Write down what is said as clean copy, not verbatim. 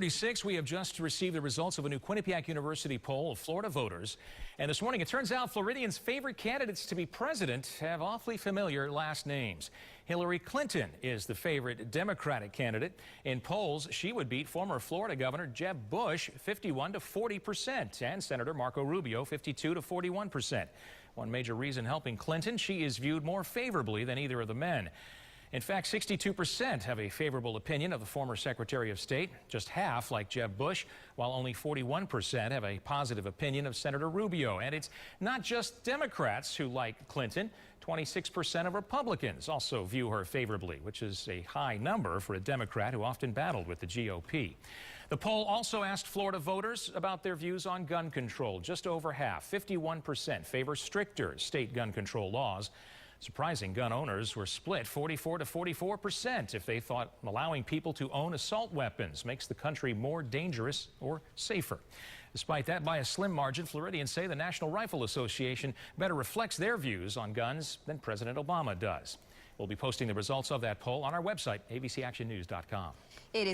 36, we have just received the results of a new Quinnipiac University poll of Florida voters. And this morning, it turns out Floridians' favorite candidates to be president have awfully familiar last names. Hillary Clinton is the favorite Democratic candidate. In polls, she would beat former Florida Governor Jeb Bush 51 to 40%, and Senator Marco Rubio 52 to 41%. One major reason helping Clinton, she is viewed more favorably than either of the men. In fact, 62% have a favorable opinion of the former Secretary of State, just half like Jeb Bush, while only 41% have a positive opinion of Senator Rubio. And it's not just Democrats who like Clinton. 26% of Republicans also view her favorably, which is a high number for a Democrat who often battled with the GOP. The poll also asked Florida voters about their views on gun control. Just over half, 51%, favor stricter state gun control laws. Surprising, gun owners were split 44 to 44% if they thought allowing people to own assault weapons makes the country more dangerous or safer. Despite that, by a slim margin, Floridians say the National Rifle Association better reflects their views on guns than President Obama does. We'll be posting the results of that poll on our website, abcactionnews.com. It is